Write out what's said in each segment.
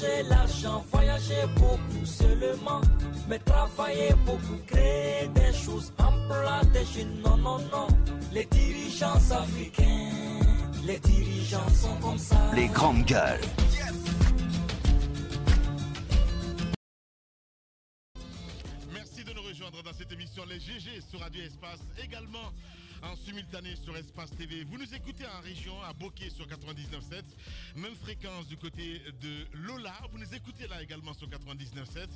chercher l'argent, voyager beaucoup seulement, mais travailler beaucoup, créer des choses, emploi des jeunes, non, non, non. Les dirigeants africains, les dirigeants sont comme ça. Les grandes gueules. Merci de nous rejoindre dans cette émission Les GG sur Radio Espace, également en simultané sur Espace TV. Vous nous écoutez en région, à Bokeh sur 99.7, même fréquence du côté de Lola. Vous nous écoutez là également sur 99.7.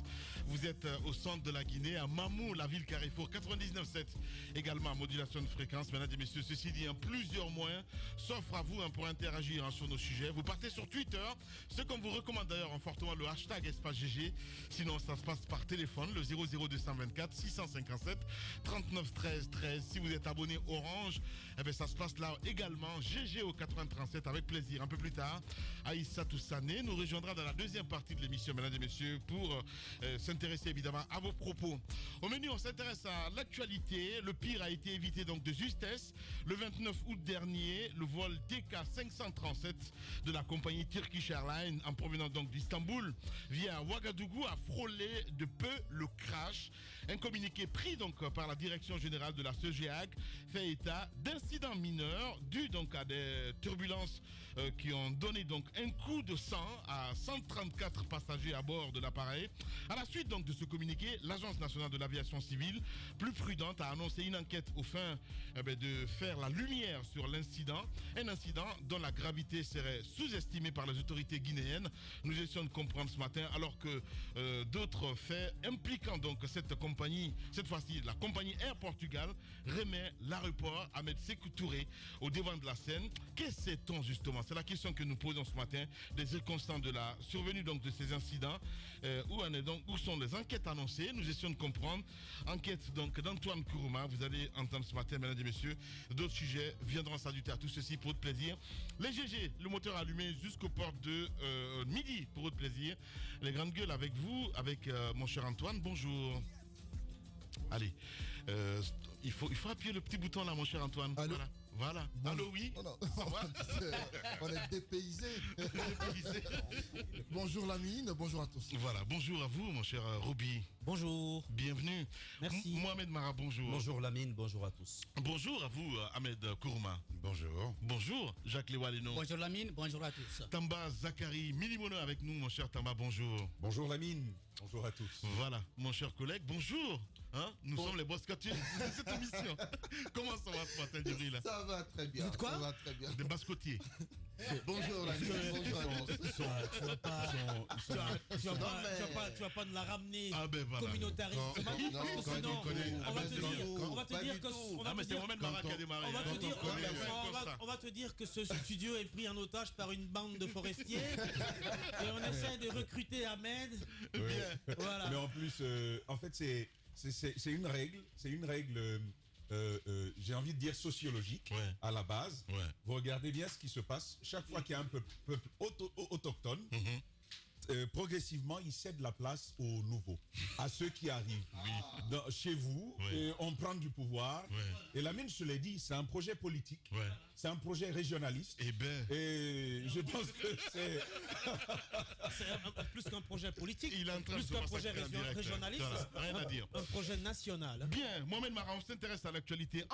Vous êtes au centre de la Guinée, à Mamou, la ville Carrefour, 99.7, également en modulation de fréquence. Mesdames et messieurs, ceci dit, plusieurs moyens s'offrent à vous pour interagir sur nos sujets. Vous partez sur Twitter, ce qu'on vous recommande d'ailleurs en fortement le hashtag Espace GG. Sinon, ça se passe par téléphone, le 00224 657 39 13 13. Si vous êtes abonné Orange, eh bien, ça se passe là également, GG au 8037, avec plaisir. Un peu plus tard, Aïssa Toussané nous rejoindra dans la deuxième partie de l'émission, mesdames et messieurs, pour s'intéresser évidemment à vos propos. Au menu, on s'intéresse à l'actualité. Le pire a été évité donc de justesse. Le 29 août dernier, le vol TK 537 de la compagnie Turkish Airlines, en provenance donc d'Istanbul via Ouagadougou, a frôlé de peu le crash. Un communiqué pris donc par la direction générale de la SEGEAG fait état d'incidents mineurs dus donc à des turbulences qui ont donné donc un coup de sang à 134 passagers à bord de l'appareil. À la suite donc de ce communiqué, l'Agence nationale de l'aviation civile, plus prudente, a annoncé une enquête au fin de faire la lumière sur l'incident. Un incident dont la gravité serait sous-estimée par les autorités guinéennes. Nous essayons de comprendre ce matin, alors que d'autres faits impliquant donc cette compagnie, cette fois-ci la compagnie Air Portugal, remet l'aéroport Ahmed Sékou Touré au devant de la scène. Que sait-on justement? C'est la question que nous posons ce matin, des circonstances de la survenue donc de ces incidents. Où sont les enquêtes annoncées? Nous essayons de comprendre. Enquête donc d'Antoine Kourouma. Vous allez entendre ce matin, mesdames et messieurs, d'autres sujets viendront s'ajouter à tout ceci pour votre plaisir. Les GG, le moteur allumé jusqu'aux portes de midi pour votre plaisir. Les grandes gueules avec vous, avec mon cher Antoine. Bonjour. Allez, il faut appuyer le petit bouton là, mon cher Antoine. Allô? Voilà. Bon, allô, oui. Oh non. On est dépaysé. Bonjour Lamine, bonjour à tous. Voilà, bonjour à vous, mon cher Roby. Bonjour. Bienvenue. Merci. Mohamed Mara, bonjour. Bonjour Lamine, bonjour à tous. Bonjour à vous, Ahmed Kourouma. Bonjour. Bonjour, Jacques Lewaleno. Bonjour Lamine, bonjour à tous. Tamba Zakari Milimono avec nous, mon cher Tamba, bonjour. Bonjour Lamine, bonjour à tous. Voilà, mon cher collègue, bonjour. Hein, nous sommes les boss de cette émission. Comment ça va ce matin, Djibril? Ça va très bien. Vous êtes quoi? Ça va très bien. Des bascotiers. Bonjour Lamine, bonjour à tous. Tu vas pas nous la ramener Voilà. communautariste. On va te dire que c'est Mohamed Mara qui a démarré. on va te dire que ce studio est pris en otage par une bande de forestiers et on essaie de recruter Ahmed. Voilà. Mais en plus, en fait, c'est une règle, j'ai envie de dire sociologique, à la base. Ouais. Vous regardez bien ce qui se passe. Chaque fois qu'il y a un peuple autochtone, progressivement, ils cèdent la place aux nouveaux, à ceux qui arrivent. Chez vous, on prend du pouvoir. Et Lamine, je l'ai dit, c'est un projet politique. C'est un projet régionaliste. Et je pense que c'est... C'est plus qu'un projet politique, Il est en train plus de qu'un se projet massacrer en direct, régionaliste, rien à dire. un projet national. Bien, Mohamed Mara, on s'intéresse à l'actualité.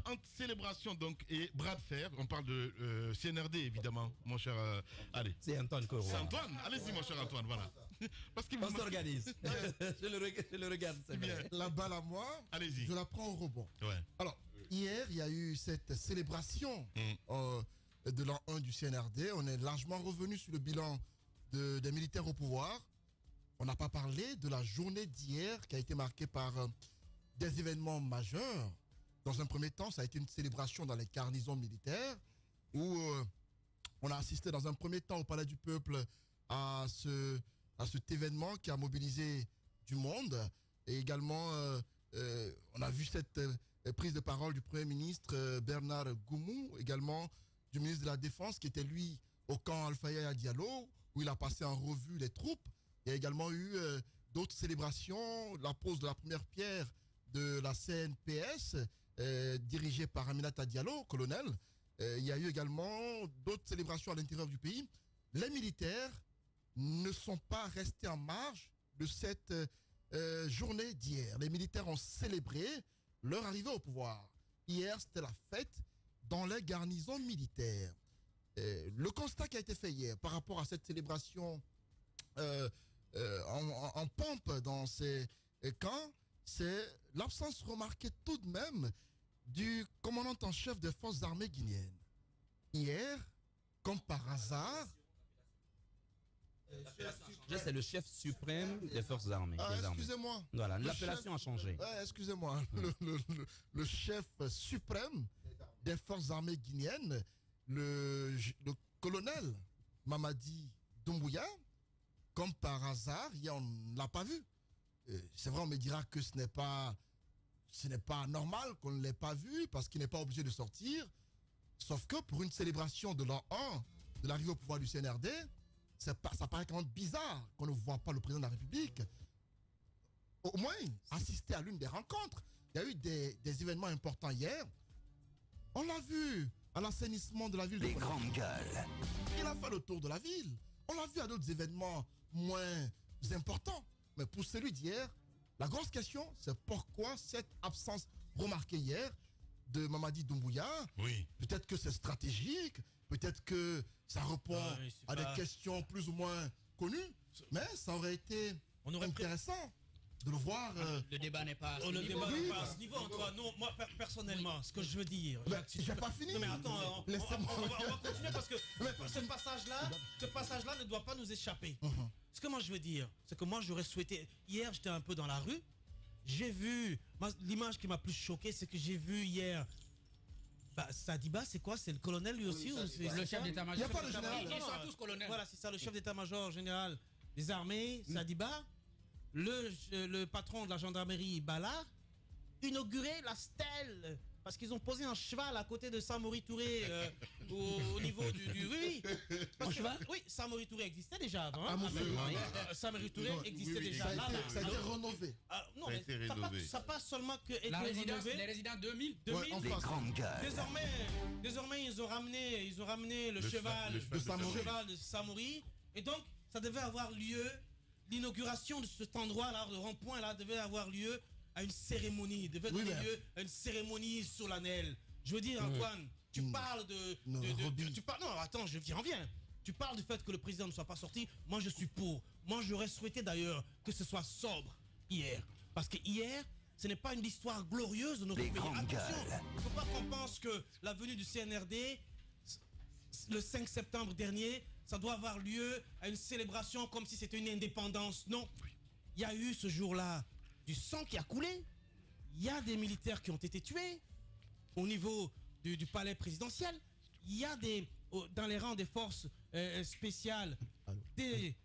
Entre célébration donc et bras de fer. On parle de CNRD évidemment, mon cher. Allez. C'est Antoine Kourouma. C'est Antoine. Allez-y, mon cher Antoine, voilà. Parce qu'il On s'organise. je le regarde, c'est bien. La balle à moi, Allez-y. je la prends au rebond. Ouais. Alors, hier, il y a eu cette célébration de l'an 1 du CNRD. On est largement revenu sur le bilan des militaires au pouvoir. On n'a pas parlé de la journée d'hier qui a été marquée par des événements majeurs. Dans un premier temps, ça a été une célébration dans les garnisons militaires où on a assisté dans un premier temps au Palais du Peuple à cet événement qui a mobilisé du monde. Et également, on a vu cette prise de parole du Premier ministre Bernard Goumou, également du ministre de la Défense qui était lui au camp Alpha Yaya Diallo, où il a passé en revue les troupes. Il y a également eu d'autres célébrations, la pose de la première pierre de la CNPS, dirigée par Aminata Diallo, colonel. Il y a eu également d'autres célébrations à l'intérieur du pays. Les militaires ne sont pas restés en marge de cette journée d'hier. Les militaires ont célébré leur arrivée au pouvoir. Hier, c'était la fête dans les garnisons militaires. Le constat qui a été fait hier par rapport à cette célébration en pompe dans ces camps, c'est l'absence remarquée tout de même du commandant en chef des forces armées guinéennes. Hier, comme par hasard... C'est le chef suprême des forces armées. Excusez-moi. Voilà, l'appellation a changé. Excusez-moi. Le chef suprême des forces armées guinéennes, le colonel Mamadi Doumbouya, comme par hasard, hier, on ne l'a pas vu. C'est vrai, on me dira que ce n'est pas normal qu'on ne l'ait pas vu parce qu'il n'est pas obligé de sortir. Sauf que pour une célébration de l'an 1 de l'arrivée au pouvoir du CNRD, ça paraît quand même bizarre qu'on ne voit pas le président de la République au moins assister à l'une des rencontres. Il y a eu des événements importants hier. On l'a vu à l'assainissement de la ville de Les grandes gueules. Il a fait le tour de la ville. On l'a vu à d'autres événements moins importants. Mais pour celui d'hier, la grosse question, c'est pourquoi cette absence remarquée hier de Mamadi Doumbouya. Oui. Peut-être que c'est stratégique, peut-être que ça répond à des questions plus ou moins connues, mais ça aurait été intéressant de le voir. Le débat n'est pas à ce niveau. Antoine. Non, moi, personnellement, ce que je veux dire... J'ai pas fini. Non, mais attends, on va continuer parce que ce passage-là ne doit pas nous échapper. Ce que moi je veux dire, c'est que moi j'aurais souhaité... Hier, j'étais un peu dans la rue. J'ai vu... L'image qui m'a plus choqué, c'est que j'ai vu hier... Sadiba, c'est quoi? C'est le colonel lui aussi ou c'est le chef d'état-major? Il n'y a pas le général. Ils sont tous colonels. Voilà, c'est ça, le chef d'état-major général des armées, Sadiba. Le patron de la gendarmerie, Bala, inaugurer la stèle. Parce qu'ils ont posé un cheval à côté de Samori Touré au niveau du... Oui, cheval? Oui, Samori Touré existait déjà avant. Samori Touré existait déjà. Ça a été rénové. Non, mais ça passe seulement que... Les résidents 2000. Les grandes gueules. Désormais, ils ont ramené le cheval de Samori. Et donc, ça devait avoir lieu... L'inauguration de cet endroit-là, le rond-point là, devait avoir lieu à une cérémonie, devait donner lieu à une cérémonie solennelle. Je veux dire, Antoine, tu parles non, attends, j'y reviens. Tu parles du fait que le président ne soit pas sorti. Moi, je suis pour. Moi, j'aurais souhaité d'ailleurs que ce soit sobre hier. Parce que hier, ce n'est pas une histoire glorieuse de notre pays. Attention, il ne faut pas qu'on pense que la venue du CNRD, le 5 septembre dernier, ça doit avoir lieu à une célébration comme si c'était une indépendance. Non. Il y a eu ce jour-là du sang qui a coulé. Il y a des militaires qui ont été tués au niveau du palais présidentiel. Il y a dans les rangs des forces spéciales des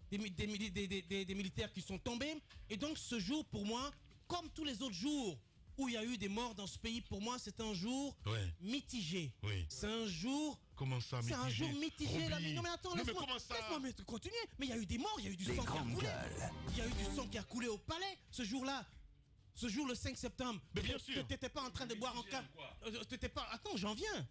militaires qui sont tombés. Et donc ce jour, pour moi, comme tous les autres jours où il y a eu des morts dans ce pays, pour moi, c'est un jour mitigé. Oui. C'est un jour... Comment ça, mitigé? C'est un jour mitigé. Là, mais non, mais attends, laisse-moi continuer. Mais il y a eu des morts, il y a eu du sang qui a coulé. Il y a eu du sang qui a coulé au palais ce jour-là. Ce jour, le 5 septembre. Mais bien sûr. T'étais pas en train de boire un café. T'étais pas... Attends, j'en viens,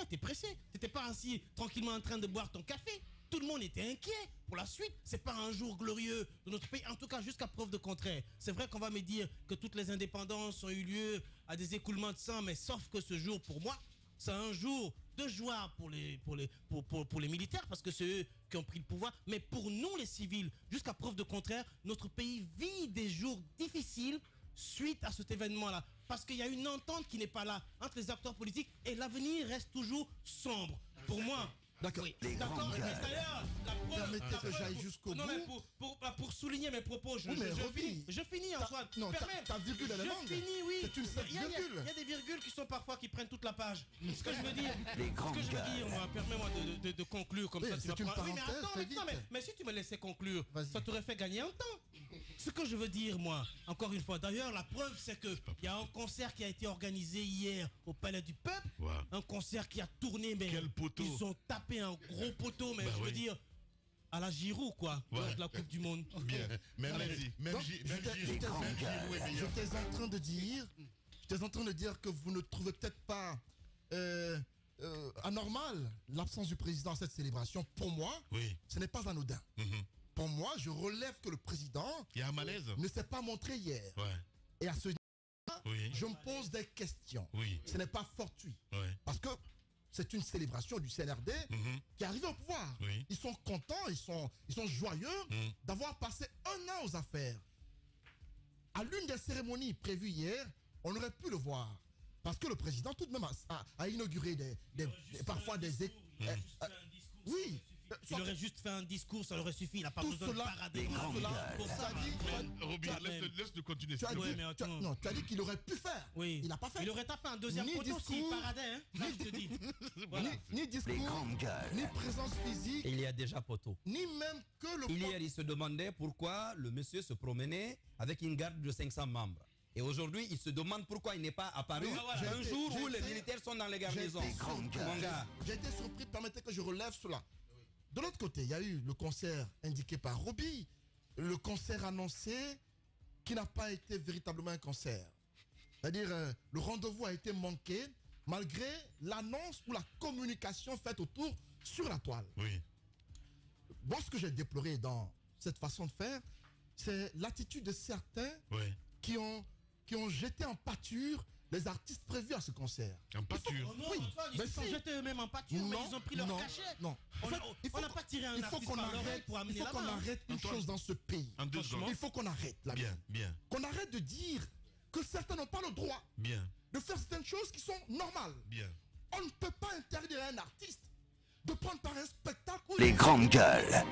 t'es pressé. T'étais pas assis tranquillement en train de boire ton café. Tout le monde était inquiet pour la suite. C'est pas un jour glorieux de notre pays, en tout cas jusqu'à preuve de contraire. C'est vrai qu'on va me dire que toutes les indépendances ont eu lieu à des écoulements de sang, mais sauf que ce jour, pour moi, c'est un jour de joie pour les militaires, parce que c'est eux qui ont pris le pouvoir. Mais pour nous, les civils, jusqu'à preuve de contraire, notre pays vit des jours difficiles suite à cet événement-là. Parce qu'il y a une entente qui n'est pas là entre les acteurs politiques et l'avenir reste toujours sombre. Pour moi... D'accord. Oui. D'accord. D'ailleurs, permettez que j'aille jusqu'au bout. Non, mais pour souligner mes propos, je finis, Antoine. Non, ta virgule, elle est longue. Je finis, oui. C'est une virgule. Il y a des virgules qui sont parfois qui prennent toute la page. Ce que je veux dire, moi, permets-moi de conclure comme ça. C'est une parenthèse, mais si tu me laissais conclure, ça t'aurait fait gagner un temps. Ce que je veux dire, moi, encore une fois, d'ailleurs, la preuve, c'est qu'il y a un concert qui a été organisé hier au Palais du Peuple. Ouais. Un concert qui a tourné, mais quel poteau. Ils ont tapé un gros poteau, mais je veux dire, à la Giroud, quoi, de la Coupe du Monde. Bien, j'étais en train de dire que vous ne trouvez peut-être pas anormal l'absence du président à cette célébration. Pour moi, ce n'est pas anodin. Pour moi, je relève que le président Il y a un malaise. ne s'est pas montré hier. Ouais. Et à ce niveau-là, Oui. je me pose des questions. Oui. Ce n'est pas fortuit. Ouais. Parce que c'est une célébration du CNRD qui est arrivé au pouvoir. Oui. Ils sont contents, ils sont joyeux d'avoir passé 1 an aux affaires. À l'une des cérémonies prévues hier, on aurait pu le voir. Parce que le président tout de même a inauguré parfois des... Oui. Il aurait juste fait un discours, ça aurait suffi. Il n'a pas Tout besoin de cela, parader. pour ça, Robin, laisse-le continuer. tu as Ouais, dit, mais attends. non, tu as dit qu'il aurait pu faire. Oui. Il n'a pas fait. Il aurait tapé un deuxième Ni poteau s'il discours, paradait. Hein. Ça, je te dis. Voilà. Ni discours, ni présence physique, Il y a déjà poteau. ni même que le... Hier, il se demandait pourquoi le monsieur se promenait avec une garde de 500 membres. Et aujourd'hui, il se demande pourquoi il n'est pas apparu un jour où les militaires sont dans les garnisons. Mon gars. J'ai été surpris, permettez que je relève cela. De l'autre côté, il y a eu le concert indiqué par Roby, le concert annoncé qui n'a pas été véritablement un concert. C'est-à-dire, le rendez-vous a été manqué malgré l'annonce ou la communication faite autour sur la toile. Oui. Moi, ce que j'ai déploré dans cette façon de faire, c'est l'attitude de certains qui ont jeté en pâture les artistes prévus à ce concert. En pâture. Oh non, Oui, Antoine, mais ils sont si. jetés eux-mêmes en pâture, mais ils ont pris leur cachet. Non. On n'a pas tiré un Il faut artiste qu'on par l'oreille arrête, pour amener il faut là-bas. qu'on hein. arrête une Antoine, chose dans ce pays. En 2 secondes. Il faut qu'on arrête là. Bien, bien, Qu'on arrête de dire que certains n'ont pas le droit bien, de faire certaines choses qui sont normales. bien. On ne peut pas interdire à un artiste de prendre par un spectacle où Les grandes gueules.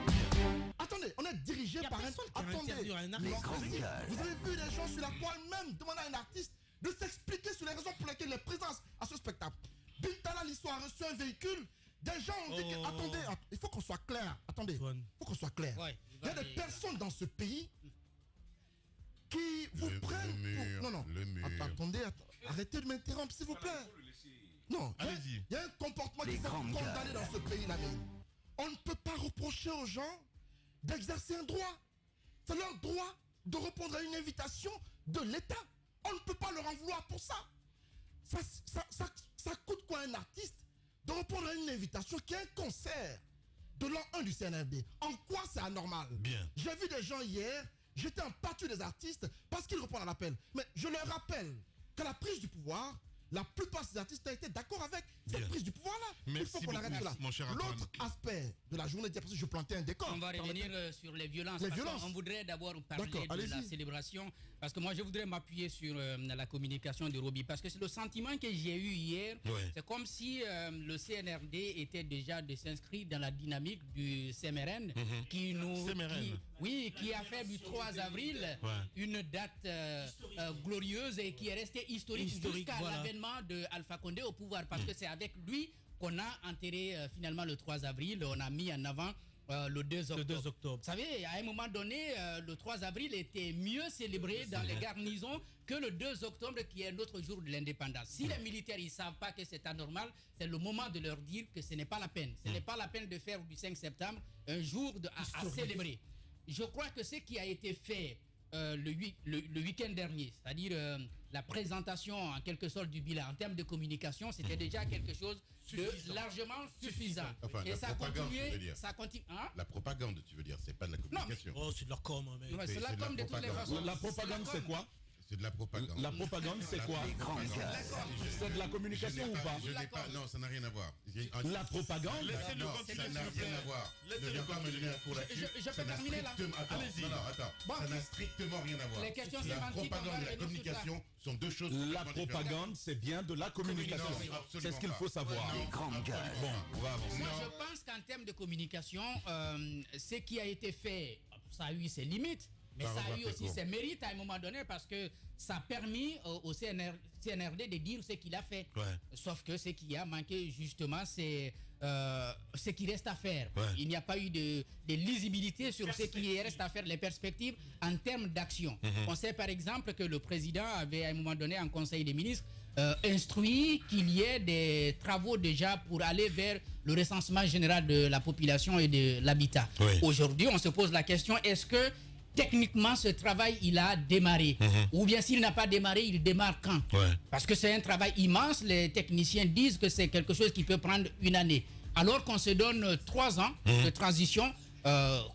Attendez, on est dirigé Y a par un... personne qui a Attendez, interdit à un non, artiste. mais si, vous avez vu des gens sur la toile même demander à un artiste de s'expliquer sur les raisons pour lesquelles il est présent à ce spectacle. Bintala Lissou a reçu un véhicule. Des gens ont dit que... Attendez, il faut qu'on soit clair. Attendez, il faut qu'on soit clair. Ouais, Il y a des personnes dans ce pays qui vous prennent pour... Non, le mur. Attendez, arrêtez de m'interrompre, s'il vous plaît. Non, Allez-y. il y a un comportement qu'il faut condamner dans ce pays-là. On ne peut pas reprocher aux gens d'exercer un droit. C'est leur droit de répondre à une invitation de l'État. On ne peut pas leur en vouloir pour ça. Ça coûte quoi à un artiste de répondre à une invitation qui est un concert de l'an 1 du CNRD? En quoi c'est anormal? Bien. J'ai vu des gens hier, j'étais en pâture des artistes parce qu'ils répondent à l'appel. Mais je leur rappelle que la prise du pouvoir, la plupart des artistes ont été d'accord avec cette prise du pouvoir-là. Il faut qu'on arrête cela. L'autre aspect de la journée d'hier, parce que je plantais un décor. On va revenir sur les violences. On voudrait d'abord parler de la célébration. Parce que moi, je voudrais m'appuyer sur la communication de Roby. Parce que c'est le sentiment que j'ai eu hier. C'est comme si le CNRD était déjà de s'inscrire dans la dynamique du CMRN. Qui a fait du 3 avril une date glorieuse et qui est restée historique jusqu'à l'avènement de Alpha Condé au pouvoir. Parce que c'est avec lui qu'on a enterré finalement le 3 avril. On a mis en avant le 2 octobre. Vous savez, à un moment donné, le 3 avril était mieux célébré dans les garnisons que le 2 octobre qui est notre jour de l'indépendance. Si les militaires ne savent pas que c'est anormal, c'est le moment de leur dire que ce n'est pas la peine. Ce n'est pas la peine de faire du 5 septembre un jour à célébrer. Je crois que ce qui a été fait le week-end dernier, c'est-à-dire la présentation en quelque sorte du bilan en termes de communication, c'était déjà quelque chose de largement suffisant. Enfin, et ça continue, ça continue. Hein? La propagande, tu veux dire, c'est pas de la communication. Oh, c'est de la com, mec. Ouais, c'est la com de toutes les façons. La propagande, c'est quoi? C'est de la propagande. La propagande, c'est quoi? C'est de la communication ou pas? Non, ça n'a rien à voir. La propagande? Non, ça n'a rien à voir. Ne viens pas me donner un cours là-dessus. Je peux terminer là. Allez-y. Non, attends. Ça n'a strictement rien à voir. Les questions La sémantiques, propagande et la communication sont deux choses. La propagande, c'est bien de la communication. C'est ce qu'il faut savoir. Bon, on va avancer. Moi, je pense qu'en termes de communication, ce qui a été fait, ça a eu ses limites. Mais ça a eu aussi ses mérites à un moment donné parce que ça a permis au CNRD de dire ce qu'il a fait. Sauf que ce qui a manqué justement, c'est ce qui reste à faire. Il n'y a pas eu de lisibilité sur ce qui reste à faire, les perspectives en termes d'action. On sait par exemple que le président avait à un moment donné en Conseil des ministres instruit qu'il y ait des travaux déjà pour aller vers le recensement général de la population et de l'habitat. Aujourd'hui, on se pose la question, est-ce que techniquement, ce travail, il a démarré. Ou bien s'il n'a pas démarré, il démarre quand? Parce que c'est un travail immense. Les techniciens disent que c'est quelque chose qui peut prendre une année. Alors qu'on se donne 3 ans de transition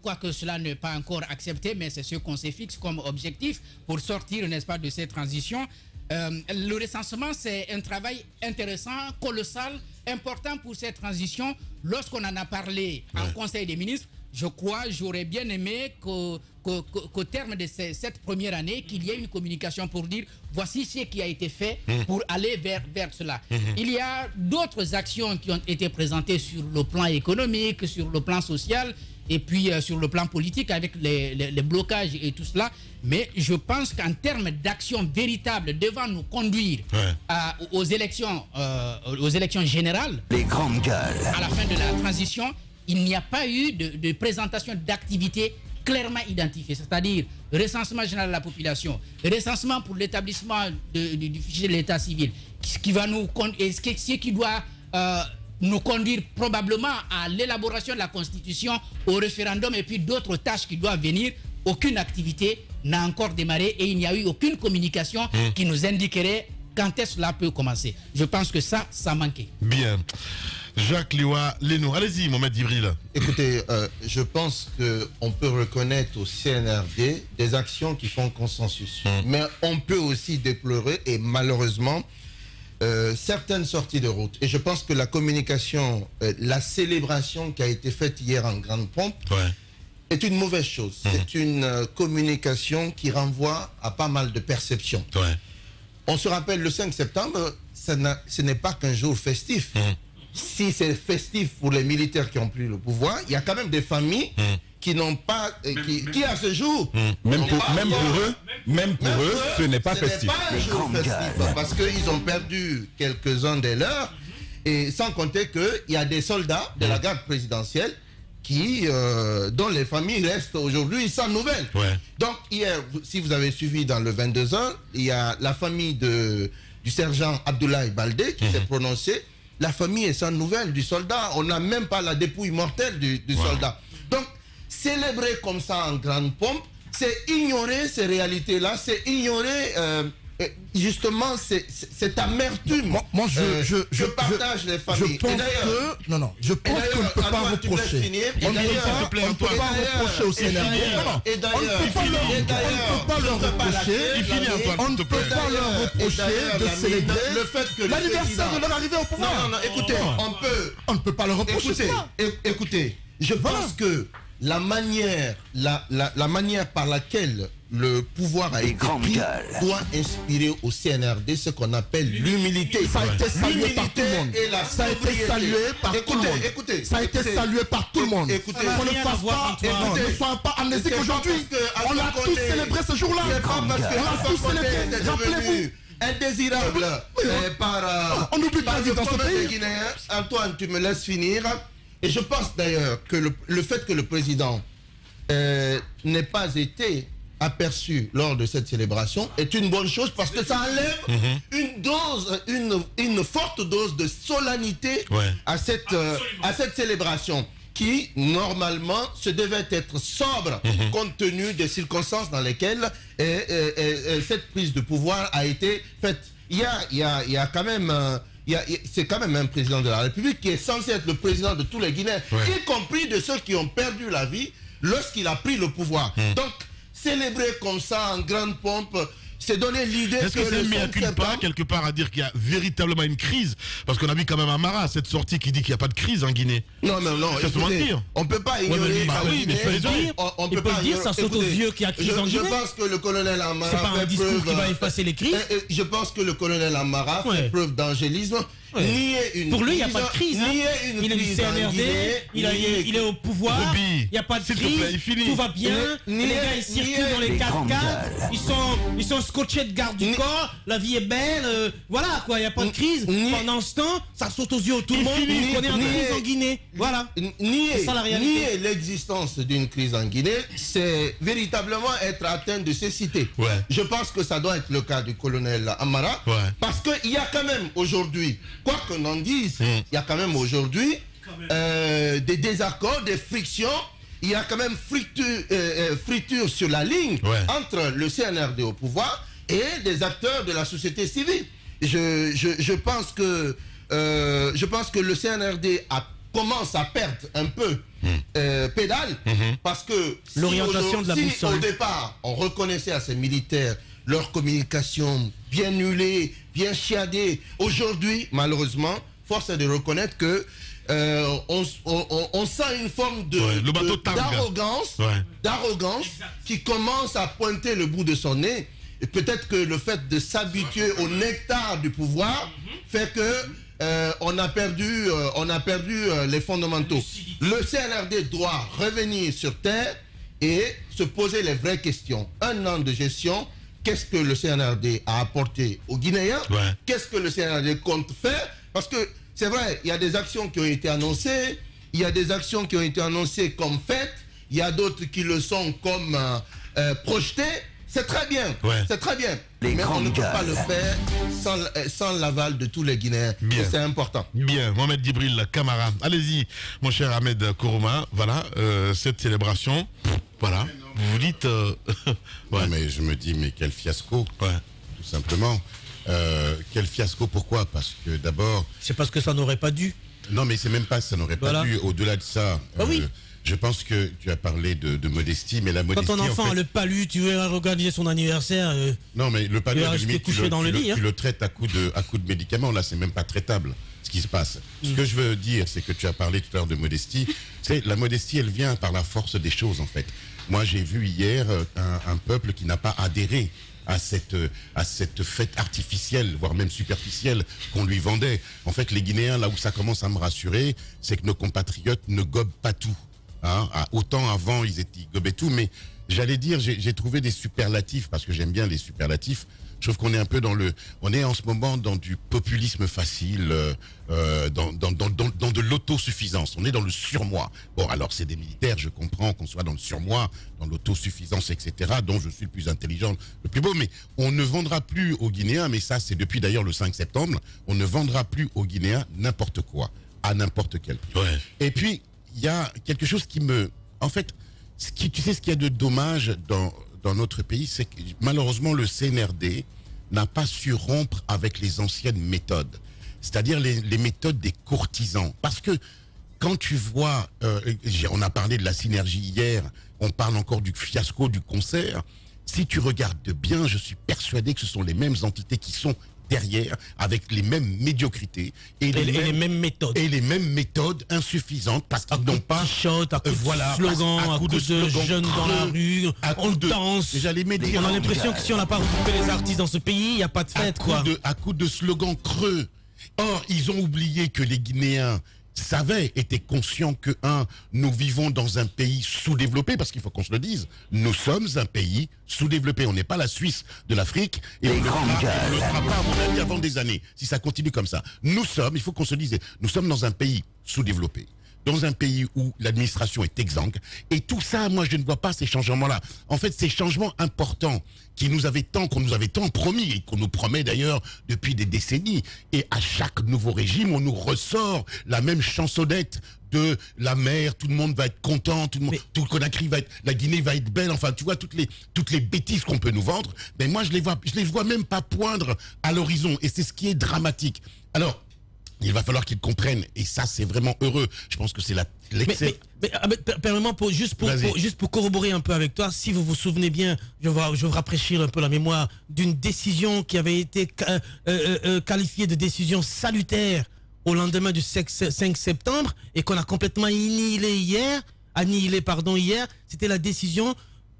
quoique cela n'est pas encore accepté, mais c'est ce qu'on se fixe comme objectif pour sortir, n'est-ce pas, de cette transition. Le recensement, c'est un travail intéressant, colossal, important pour cette transition. Lorsqu'on en a parlé en Conseil des ministres, j'aurais bien aimé qu'au terme de cette première année, qu'il y ait une communication pour dire voici ce qui a été fait pour aller vers cela. Il y a d'autres actions qui ont été présentées sur le plan économique, sur le plan social et puis sur le plan politique avec les blocages et tout cela. Mais je pense qu'en termes d'action véritable devant nous conduire aux élections générales, les grandes gueules, à la fin de la transition, il n'y a pas eu de présentation d'activités clairement identifiées, c'est-à-dire recensement général de la population, recensement pour l'établissement du fichier de l'état civil, ce qui doit nous conduire probablement à l'élaboration de la Constitution, au référendum et puis d'autres tâches qui doivent venir. Aucune activité n'a encore démarré et il n'y a eu aucune communication qui nous indiquerait quand est-ce que cela peut commencer. Je pense que ça manquait. Bien. Jacques Liwa Leno, allez-y, Mohamed Djibril. Écoutez, je pense qu'on peut reconnaître au CNRD des actions qui font consensus. Mais on peut aussi déplorer, et malheureusement, certaines sorties de route. Et je pense que la communication, la célébration qui a été faite hier en grande pompe, est une mauvaise chose. C'est une communication qui renvoie à pas mal de perceptions. On se rappelle, le 5 septembre, ce n'est pas qu'un jour festif. Si c'est festif pour les militaires qui ont pris le pouvoir, il y a quand même des familles qui n'ont pas, qui à ce jour, même pour eux, ce n'est pas festif. Ce n'est pas un jour festif, parce qu'ils ont perdu quelques-uns des leurs, et sans compter qu'il y a des soldats de la garde présidentielle dont les familles restent aujourd'hui sans nouvelles. Donc hier, si vous avez suivi dans le 22h, il y a la famille du sergent Abdoulaye Baldé qui s'est prononcée. La famille est sans nouvelles du soldat. On n'a même pas la dépouille mortelle du soldat. Donc, célébrer comme ça en grande pompe, c'est ignorer ces réalités-là, c'est ignorer justement cette amertume. Moi, je partage les familles. Je pense qu'on ne peut pas reprocher. On ne peut pas reprocher au CNRD. On ne peut pas leur reprocher. On ne peut pas leur reprocher de célébrer l'anniversaire de leur arrivée au pouvoir. Non, écoutez, on ne peut pas leur reprocher ça. Écoutez, je pense que la manière par laquelle le pouvoir a été pris doit inspirer au CNRD ce qu'on appelle l'humilité. Ça a été salué par tout le monde. Ça a été salué par tout le monde. Ça a été salué par tout le monde. On ne fasse pas, ne soyons pas amnésiques aujourd'hui. On l'a tous célébré ce jour-là. On l'a tous célébré. Rappelez-vous. Indésirable on n'oublie pas de vivre dans ce pays. Antoine, tu me laisses finir. Et je pense d'ailleurs que le fait que le président n'ait pas été aperçu lors de cette célébration est une bonne chose parce que ça enlève une forte dose de solennité à cette célébration qui, normalement, se devait être sobre compte tenu des circonstances dans lesquelles cette prise de pouvoir a été faite. Il y a quand même... c'est quand même un président de la République qui est censé être le président de tous les Guinéens, y compris de ceux qui ont perdu la vie lorsqu'il a pris le pouvoir. Donc, célébrer comme ça en grande pompe, c'est donner l'idée que... Est-ce que c'est mis à culpa quelque part à dire qu'il y a véritablement une crise? Parce qu'on a vu quand même Amara, cette sortie qui dit qu'il n'y a pas de crise en Guinée. Non, ça se mentir. On ne peut pas ignorer... on peut pas dire, ça saute aux yeux qu'il y a crise en Guinée. Je pense que le colonel Amara c'est pas un discours qui va effacer les crises. Je pense que le colonel Amara fait preuve d'angélisme. Pour lui, il n'y a pas de crise. Il est du CNRD, il est au pouvoir, il n'y a pas de crise, tout va bien. Les gars, ils circulent dans les 4x4, ils sont scotchés de garde du corps, la vie est belle, voilà quoi, il n'y a pas de crise. Pendant ce temps, ça saute aux yeux de tout le monde, on est en crise en Guinée. Voilà. Nier l'existence d'une crise en Guinée, c'est véritablement être atteint de cécité. Je pense que ça doit être le cas du colonel Amara, parce qu'il y a quand même aujourd'hui, quoi qu'on en dise, il y a quand même aujourd'hui des désaccords, des frictions. Il y a quand même friture sur la ligne entre le CNRD au pouvoir et des acteurs de la société civile. Je pense que le CNRD commence à perdre un peu pédale. Parce que l'orientation de la boussole. Au départ, on reconnaissait à ces militaires leur communication bien huilée, bien chiadée. Aujourd'hui, malheureusement, force est de reconnaître que on sent une forme d'arrogance qui commence à pointer le bout de son nez. Et peut-être que le fait de s'habituer au nectar du pouvoir fait que on a perdu les fondamentaux. Le CNRD doit revenir sur terre et se poser les vraies questions. Un an de gestion, qu'est-ce que le CNRD a apporté aux Guinéens? Qu'est-ce que le CNRD compte faire? Parce que c'est vrai, il y a des actions qui ont été annoncées, il y a des actions qui ont été annoncées comme faites, il y a d'autres qui le sont comme projetées. C'est très bien, c'est très bien. Mais on ne peut pas le faire sans l'aval de tous les Guinéens. C'est important. Bien, Mohamed Djibril Camara. Allez-y, mon cher Ahmed Kourouma. Voilà, cette célébration, voilà, vous dites... ouais, mais je me dis, mais quel fiasco, tout simplement. Quel fiasco, pourquoi? Parce que d'abord... C'est parce que ça n'aurait pas dû. Non, mais c'est même pas ça n'aurait pas dû. Au-delà de ça, je pense que tu as parlé de modestie, mais la modestie... Quand ton enfant a le palu, tu veux organiser son anniversaire... non, mais le palu, à la limite, tu le traites à coup de médicaments. Là, c'est même pas traitable, ce qui se passe. Ce que je veux dire, c'est que tu as parlé tout à l'heure de modestie. La modestie, elle vient par la force des choses, en fait. Moi, j'ai vu hier un peuple qui n'a pas adhéré à cette fête artificielle, voire même superficielle qu'on lui vendait. En fait, les Guinéens, là où ça commence à me rassurer, c'est que nos compatriotes ne gobent pas tout. Hein. Autant avant, ils gobaient tout, mais j'allais dire, j'ai trouvé des superlatifs, parce que j'aime bien les superlatifs. Je trouve qu'on est un peu on est en ce moment dans du populisme facile, dans de l'autosuffisance. On est dans le surmoi. Bon, alors c'est des militaires, je comprends qu'on soit dans le surmoi, dans l'autosuffisance, etc., dont je suis le plus intelligent, le plus beau, mais on ne vendra plus aux Guinéens, mais ça c'est depuis d'ailleurs le 5 septembre, on ne vendra plus aux Guinéens n'importe quoi, à n'importe quel prix. Et puis, il y a quelque chose qui me... En fait, tu sais ce qu'il y a de dommage dans notre pays, c'est que malheureusement le CNRD n'a pas su rompre avec les anciennes méthodes, c'est-à-dire les méthodes des courtisans. Parce que quand tu vois, on a parlé de la synergie hier, on parle encore du fiasco du concert, si tu regardes bien, je suis persuadé que ce sont les mêmes entités qui sont derrière, avec les mêmes médiocrités et les mêmes méthodes. Et les mêmes méthodes insuffisantes parce qu'ils n'ont pas... à coup de slogan, à coup de jeunes dans la rue, on danse. On a l'impression que si on n'a pas regroupé les artistes dans ce pays, il n'y a pas de fête, à coup de slogans creux. Or, ils ont oublié que les Guinéens étaient conscients que, nous vivons dans un pays sous-développé, parce qu'il faut qu'on se le dise, nous sommes un pays sous-développé, on n'est pas la Suisse de l'Afrique, et on ne le fera pas, à mon avis, avant des années, si ça continue comme ça. Nous sommes, il faut qu'on se dise, nous sommes dans un pays sous-développé, dans un pays où l'administration est exsangue, et tout ça, moi, je ne vois pas ces changements-là. En fait, ces changements importants qu'on nous avait tant promis, et qu'on nous promet d'ailleurs depuis des décennies, et à chaque nouveau régime, on nous ressort la même chansonnette de la mer, tout le monde va être content, tout le Conakry va être, la Guinée va être belle, enfin, tu vois, toutes les bêtises qu'on peut nous vendre, mais moi, je les vois même pas poindre à l'horizon, et c'est ce qui est dramatique. Alors, il va falloir qu'ils comprennent, et ça c'est vraiment heureux. Je pense que c'est l'excès. Permets-moi juste pour corroborer un peu avec toi, si vous vous souvenez bien, je vais rafraîchir un peu la mémoire d'une décision qui avait été qualifiée de décision salutaire au lendemain du 5 septembre et qu'on a complètement annihilé hier. C'était la décision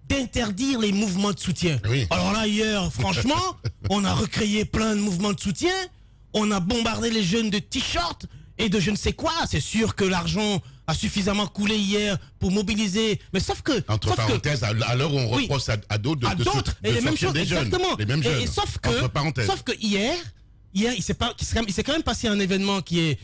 d'interdire les mouvements de soutien. Oui. Alors là, hier, franchement, on a recréé plein de mouvements de soutien. On a bombardé les jeunes de t-shirts et de je ne sais quoi. C'est sûr que l'argent a suffisamment coulé hier pour mobiliser. Mais sauf que... Entre parenthèses, à l'heure où on reproche à d'autres et les mêmes choses, exactement. Les mêmes jeunes. Et sauf que hier, il s'est quand même passé un événement qui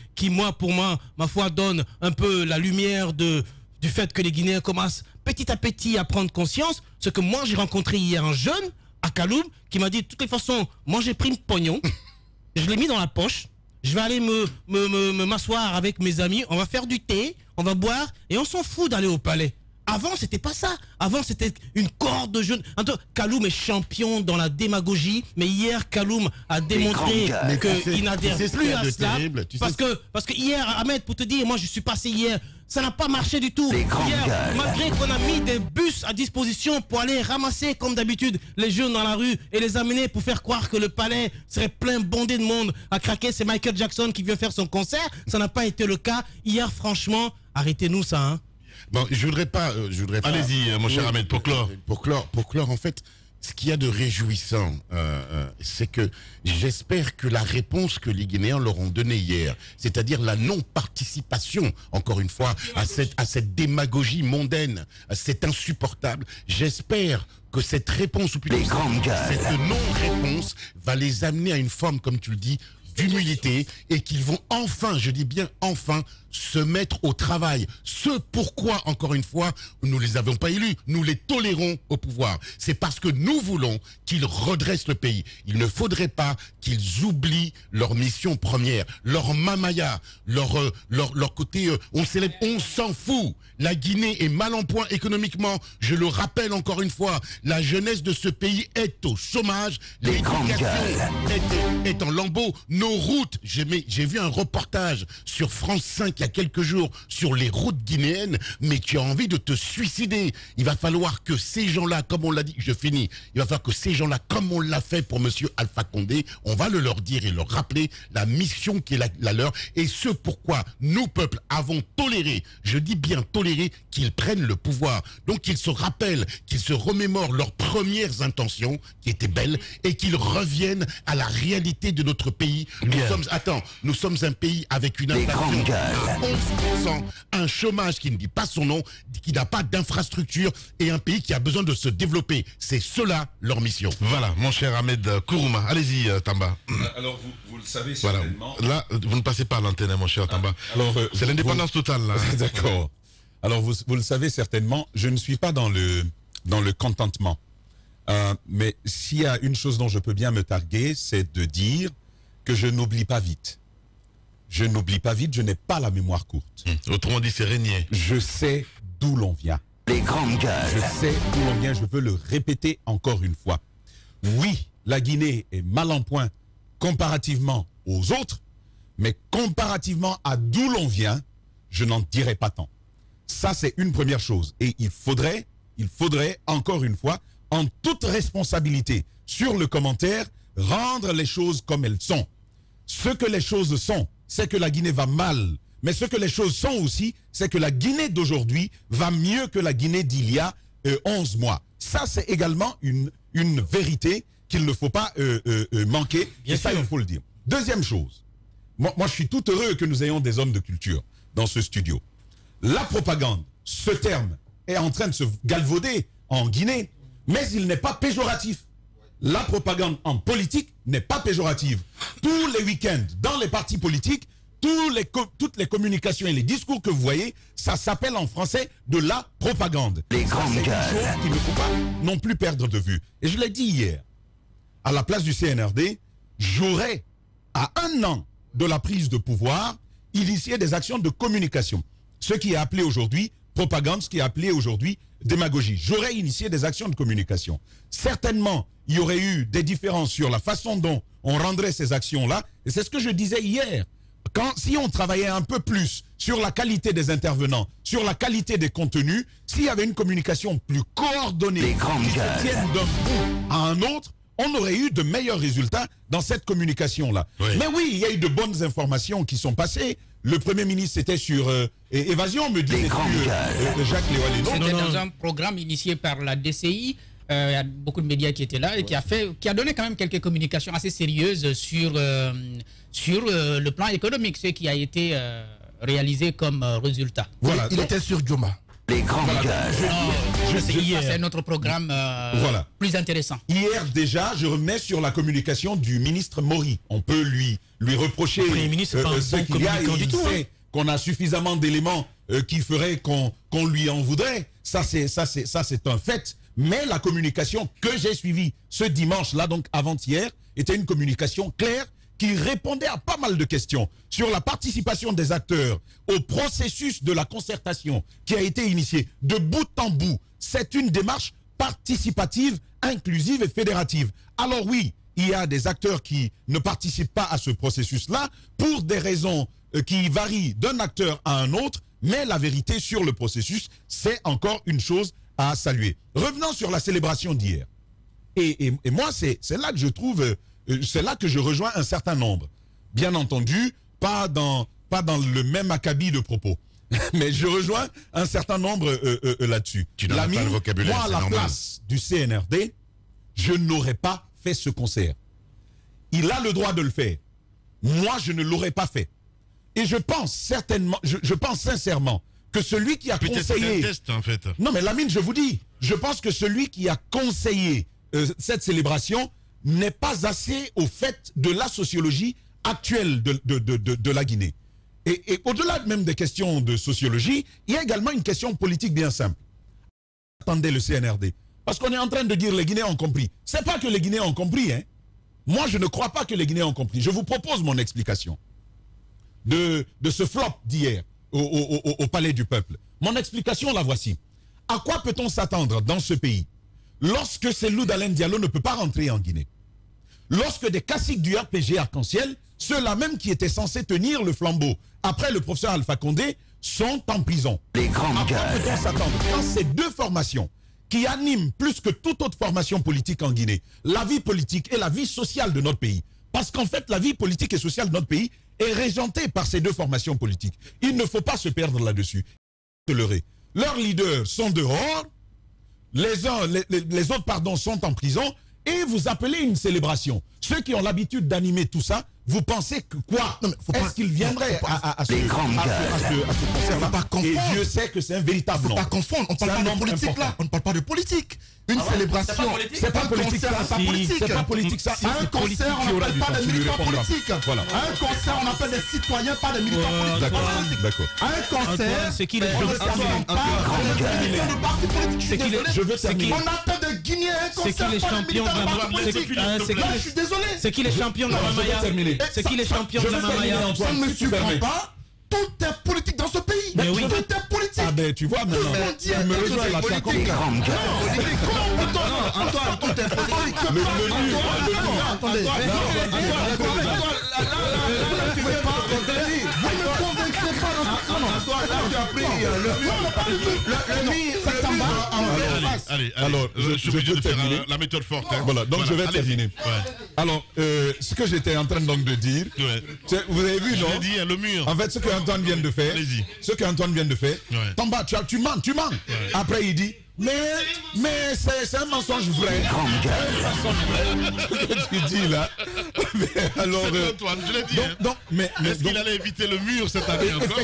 pour moi, ma foi, donne un peu la lumière du fait que les Guinéens commencent petit à petit à prendre conscience. Ce que moi, j'ai rencontré hier un jeune à Kaloum qui m'a dit, de toutes les façons, moi j'ai pris le pognon. Je l'ai mis dans la poche, je vais aller m'asseoir avec mes amis, on va faire du thé, on va boire, et on s'en fout d'aller au palais. Avant, c'était pas ça. Avant, c'était une corde de jeunes. Kaloum est champion dans la démagogie, mais hier, Kaloum a démontré qu'il n'adhère plus à cela. Parce que hier, Ahmed, pour te dire, moi, je suis passé hier ça n'a pas marché du tout. Hier, malgré qu'on a mis des bus à disposition pour aller ramasser, comme d'habitude, les jeunes dans la rue et les amener pour faire croire que le palais serait plein bondé de monde à craquer, c'est Michael Jackson qui vient faire son concert. Ça n'a pas été le cas. Hier, franchement, arrêtez-nous ça. Hein. Bon, je voudrais pas. Allez-y, mon cher Ahmed, pour clore. Pour clore, en fait, ce qu'il y a de réjouissant, c'est que j'espère que la réponse que les Guinéens leur ont donnée hier, c'est-à-dire la non-participation, encore une fois, à cette démagogie mondaine, c'est insupportable. J'espère que cette réponse, ou plutôt cette non-réponse, va les amener à une forme, comme tu le dis, d'humilité, et qu'ils vont enfin, je dis bien enfin, se mettre au travail. Ce pourquoi, encore une fois, nous ne les avons pas élus, nous les tolérons au pouvoir. C'est parce que nous voulons qu'ils redressent le pays. Il ne faudrait pas qu'ils oublient leur mission première, leur mamaya, leur côté, on célèbre, on s'en fout. La Guinée est mal en point économiquement, je le rappelle encore une fois, la jeunesse de ce pays est au chômage, l'éducation est en lambeaux, nos routes, j'ai vu un reportage sur France 5 il y a quelques jours sur les routes guinéennes, mais tu as envie de te suicider. Il va falloir que ces gens-là, comme on l'a dit, je finis, il va falloir que ces gens-là, comme on l'a fait pour monsieur Alpha Condé, on va le leur dire et leur rappeler la mission qui est la leur, et ce pourquoi nous, peuple, avons toléré, je dis bien toléré, qu'ils prennent le pouvoir. Donc qu'ils se rappellent, qu'ils se remémorent leurs premières intentions, qui étaient belles, et qu'ils reviennent à la réalité de notre pays. Nous sommes un pays avec une inflation à 11%, un chômage qui ne dit pas son nom, qui n'a pas d'infrastructure, et un pays qui a besoin de se développer. C'est cela leur mission. Voilà, mon cher Ahmed Kourouma. Allez-y, Tamba. Alors, vous le savez certainement. Voilà. Là, vous ne passez pas à l'antenne, mon cher Tamba. C'est l'indépendance totale, là. D'accord. Alors, vous le savez certainement, je ne suis pas dans le contentement. Mais s'il y a une chose dont je peux bien me targuer, c'est de dire que je n'oublie pas vite. Je n'oublie pas vite, je n'ai pas la mémoire courte. Autrement dit, c'est régné. Je sais d'où l'on vient. Les grandes gueules. Je sais d'où l'on vient, je peux le répéter encore une fois. Oui, la Guinée est mal en point comparativement aux autres, mais comparativement à d'où l'on vient, je n'en dirai pas tant. Ça, c'est une première chose. Et il faudrait, encore une fois, en toute responsabilité sur le commentaire, rendre les choses comme elles sont. Ce que les choses sont, c'est que la Guinée va mal. Mais ce que les choses sont aussi, c'est que la Guinée d'aujourd'hui va mieux que la Guinée d'il y a 11 mois. Ça, c'est également une vérité qu'il ne faut pas manquer. Bien et ça, il faut le dire. Deuxième chose, moi, je suis tout heureux que nous ayons des hommes de culture dans ce studio. La propagande, ce terme, est en train de se galvauder en Guinée, mais il n'est pas péjoratif. La propagande en politique n'est pas péjorative. Tous les week-ends, dans les partis politiques, toutes les communications et les discours que vous voyez, ça s'appelle en français de la propagande. Les grandes gueules. C'est une chose qu'il ne faut pas non plus perdre de vue. Et je l'ai dit hier, à la place du CNRD, j'aurais, à 1 an de la prise de pouvoir, initié des actions de communication. Ce qui est appelé aujourd'hui propagande, ce qui est appelé aujourd'hui démagogie. J'aurais initié des actions de communication. Certainement, il y aurait eu des différences sur la façon dont on rendrait ces actions-là. Et c'est ce que je disais hier. Si on travaillait un peu plus sur la qualité des intervenants, sur la qualité des contenus, s'il y avait une communication plus coordonnée, qui se tienne d'un bout à un autre, on aurait eu de meilleurs résultats dans cette communication-là. Oui. Mais oui, il y a eu de bonnes informations qui sont passées. Le Premier ministre était sur Évasion, me dit Jacques Léoalé. C'était dans un programme initié par la DCI. Il y a beaucoup de médias qui étaient là et qui a donné quand même quelques communications assez sérieuses sur le plan économique, ce qui a été réalisé comme résultat. Voilà, il était sur Djoma. Les grandes gueules. C'est notre programme plus intéressant. Hier déjà, je revenais sur la communication du ministre Maury. On peut lui reprocher ce qu'il y a. Il sait qu'on a suffisamment d'éléments qui feraient qu'on lui en voudrait. Ça c'est un fait. Mais la communication que j'ai suivie ce dimanche-là, donc avant-hier, était une communication claire qui répondait à pas mal de questions sur la participation des acteurs au processus de la concertation qui a été initié de bout en bout. C'est une démarche participative, inclusive et fédérative. Alors oui, il y a des acteurs qui ne participent pas à ce processus-là pour des raisons qui varient d'un acteur à un autre, Mais la vérité sur le processus, c'est encore une chose à saluer. Revenons sur la célébration d'hier. Et moi, c'est là que je trouve, c'est là que je rejoins un certain nombre. Bien entendu, pas dans le même acabit de propos. Mais je rejoins un certain nombre là-dessus. Tu n'as pas le vocabulaire, moi, à la place du CNRD, je n'aurais pas fait ce concert. Il a le droit de le faire. Moi, je ne l'aurais pas fait. Et je pense certainement, je pense sincèrement que celui qui a conseillé... un test, en fait. Non, mais Lamine, je vous dis, je pense que celui qui a conseillé cette célébration n'est pas assez au fait de la sociologie actuelle de la Guinée. Et au-delà même des questions de sociologie, il y a également une question politique bien simple. Attendez le CNRD. Parce qu'on est en train de dire les Guinéens ont compris. C'est pas que les Guinéens ont compris, hein. Moi, je ne crois pas que les Guinéens ont compris. Je vous propose mon explication de ce flop d'hier au Palais du Peuple. Mon explication, la voici. À quoi peut-on s'attendre dans ce pays lorsque Cellou Dalein Diallo ne peut pas rentrer en Guinée? Lorsque des caciques du RPG Arc-en-Ciel, ceux-là même qui étaient censés tenir le flambeau après le professeur Alpha Condé, sont en prison. À quoi peut-on s'attendre quand ces deux formations qui animent plus que toute autre formation politique en Guinée, la vie politique et la vie sociale de notre pays? Parce qu'en fait, la vie politique et sociale de notre pays est régentée par ces deux formations politiques. Il ne faut pas se perdre là-dessus. Leurs leaders sont dehors, les autres sont en prison, et vous appelez une célébration. Ceux qui ont l'habitude d'animer tout ça, vous pensez que quoi? Est-ce qu'ils viendraient à ce concert-là? Et Dieu sait que c'est un véritable nom. Il ne faut pas confondre. On ne parle pas de politique là. On ne parle pas de politique. Une célébration. C'est pas politique. C'est pas politique ça. Un concert, on n'appelle pas des militants politiques. Un concert, on appelle des citoyens, pas des militants politiques. D'accord. Un concert, c'est qui les Je veux terminer. On appelle des Guinéens un concert. C'est qui les champions de la politique? Je suis désolé. C'est qui les champions de la Mamaya? C'est qui les champions de la Mamaya? Ça ne me surprend pas. Tout est politique dans ce pays. Mais oui. Tout est politique. Ah ben tu vois maintenant, tu me rejoins là, tu as compris. Antoine, tout est politique. Attendez. Tu veux pas contredire. Vous ne me convaincrez pas dans ce sens. Antoine, là tu as pris le mire. Allez, alors, je suis obligé de faire terminer. la méthode forte. Hein. Voilà, donc je vais terminer. Ouais. Alors, ce que j'étais en train donc de dire, vous avez vu, non? Je l'ai dit, le mur. En fait, ce que Antoine vient de faire, Tamba, tu mens. Ouais. Après, il dit, mais c'est un mensonge vrai. Ce que tu dis là. Mais alors, Antoine, je l'ai dit. Donc, est-ce qu'il allait éviter le mur cette année encore?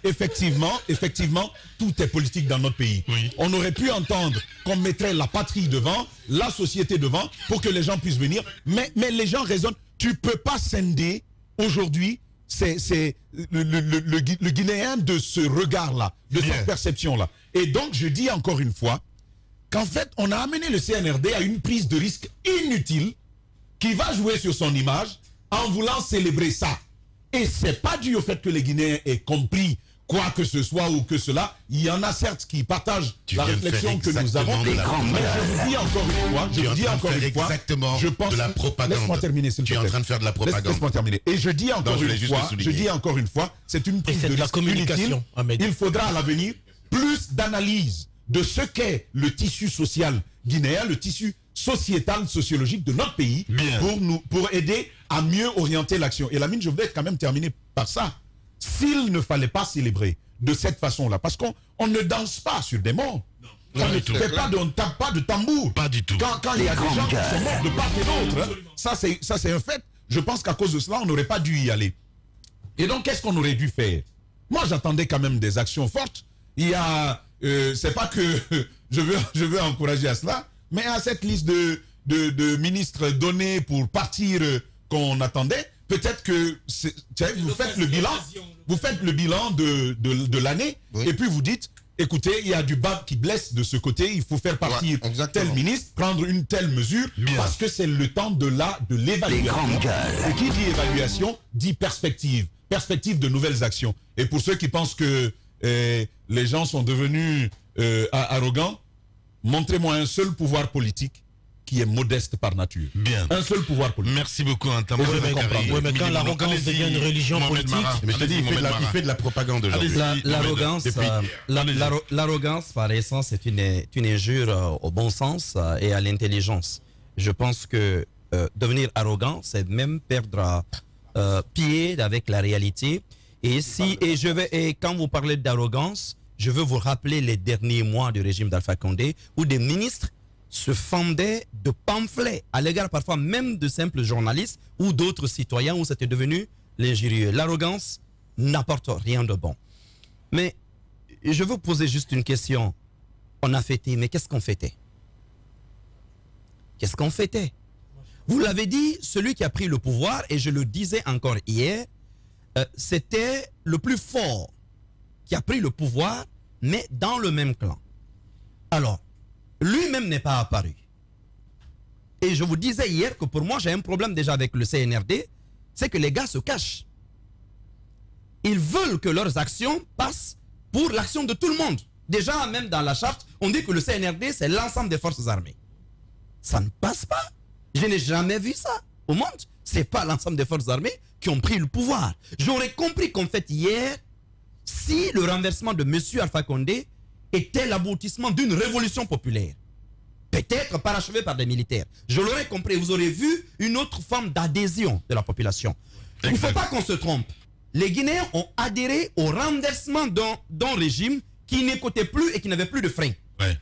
Effectivement, tout est politique dans notre pays. Oui. On aurait pu entendre qu'on mettrait la patrie devant, la société devant, pour que les gens puissent venir. Mais les gens raisonnent. Tu peux pas scinder aujourd'hui. C'est le Guinéen de ce regard-là, de cette perception-là. Et donc, je dis encore une fois qu'en fait, on a amené le CNRD à une prise de risque inutile qui va jouer sur son image en voulant célébrer ça. Et c'est pas dû au fait que les Guinéens aient compris quoi que ce soit ou que cela. Il y en a certes qui partagent la réflexion que nous avons. Mais je vous dis encore une fois, je pense de la propagande. Laisse-moi terminer, s'il te plaît. Tu es en train de faire de la propagande. Laisse-moi terminer. Et je dis encore une fois, c'est une prise de risque inutile. Il faudra à l'avenir plus d'analyse de ce qu'est le tissu social guinéen, le tissu sociétal, sociologique de notre pays, pour aider à mieux orienter l'action. Et Lamine, je voudrais quand même terminer par ça. S'il ne fallait pas célébrer de cette façon-là, parce qu'on ne danse pas sur des morts. On ne tape pas de tambour. Pas du tout. Quand il y a des gens qui sont morts de part et d'autre, ça c'est un fait. Je pense qu'à cause de cela, on n'aurait pas dû y aller. Et donc, qu'est-ce qu'on aurait dû faire? Moi, j'attendais quand même des actions fortes. Il y a, c'est pas que je veux encourager à cela, mais à cette liste de ministres donnés pour partir qu'on attendait, peut-être que vous faites le bilan de l'année, et puis vous dites, écoutez, il y a du bas qui blesse de ce côté, il faut faire partir tel ministre, prendre une telle mesure, parce que c'est le temps de l'évaluation. Et qui dit évaluation, dit perspective de nouvelles actions. Et pour ceux qui pensent que les gens sont devenus arrogants, montrez-moi un seul pouvoir politique qui est modeste par nature. Bien. Un seul pouvoir politique. Merci beaucoup, Oui, mais quand l'arrogance devient une religion politique... Mais je te dis, il fait de la propagande aujourd'hui. L'arrogance, par essence, c'est une injure au bon sens et à l'intelligence. Je pense que devenir arrogant, c'est même perdre pied avec la réalité. Et quand vous parlez d'arrogance, je veux vous rappeler les derniers mois du régime d'Alpha Condé, où des ministres se fendaient de pamphlets à l'égard parfois même de simples journalistes ou d'autres citoyens, où c'était devenu l'injurieux. L'arrogance n'apporte rien de bon. Mais je veux poser juste une question. On a fêté, mais qu'est-ce qu'on fêtait? Qu'est-ce qu'on fêtait? Vous l'avez dit, celui qui a pris le pouvoir, et je le disais encore hier, c'était le plus fort qui a pris le pouvoir, mais dans le même clan. Alors, lui-même n'est pas apparu. Et je vous disais hier que pour moi, j'ai un problème déjà avec le CNRD, c'est que les gars se cachent. Ils veulent que leurs actions passent pour l'action de tout le monde. Déjà, même dans la charte, on dit que le CNRD, c'est l'ensemble des forces armées. Ça ne passe pas. Je n'ai jamais vu ça au monde. Ce n'est pas l'ensemble des forces armées qui ont pris le pouvoir. J'aurais compris qu'en fait, hier, si le renversement de M. Alpha Condé était l'aboutissement d'une révolution populaire, peut-être parachevée par des militaires, je l'aurais compris. Vous aurez vu une autre forme d'adhésion de la population. Il ne faut pas qu'on se trompe. Les Guinéens ont adhéré au renversement d'un régime qui n'écoutait plus et qui n'avait plus de frein. Ouais.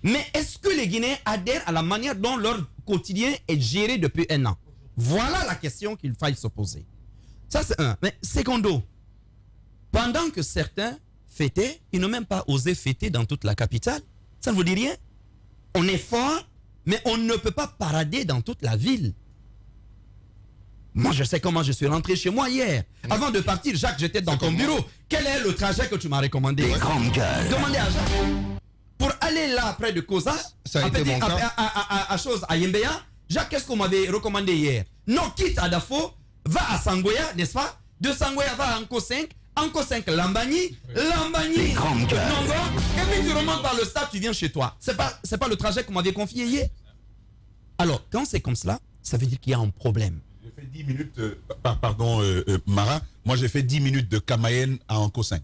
Mais est-ce que les Guinéens adhèrent à la manière dont leur quotidien est géré depuis un an? Voilà la question qu'il faille se poser. Ça, c'est un. Mais secondo, pendant que certains fêtaient, ils n'ont même pas osé fêter dans toute la capitale. Ça ne vous dit rien? On est fort, mais on ne peut pas parader dans toute la ville. Moi, je sais comment je suis rentré chez moi hier. Avant de partir, Jacques, j'étais dans ton bureau. Quel est le trajet que tu m'as recommandé? Demandez à Jacques. Pour aller là, près de Koza, à Yembéa, Jacques, qu'est-ce qu'on m'avait recommandé hier? Non, quitte à Dafo, va à Sangoya, n'est-ce pas? De Sangoya, va à Anko 5, Anko 5, Lambani, Nongo, et puis tu remontes par le stade, tu viens chez toi. C'est pas le trajet qu'on m'avait confié hier? Alors, quand c'est comme cela, ça veut dire qu'il y a un problème. J'ai fait 10 minutes, Mara, moi j'ai fait 10 minutes de Kamayen à Anko 5.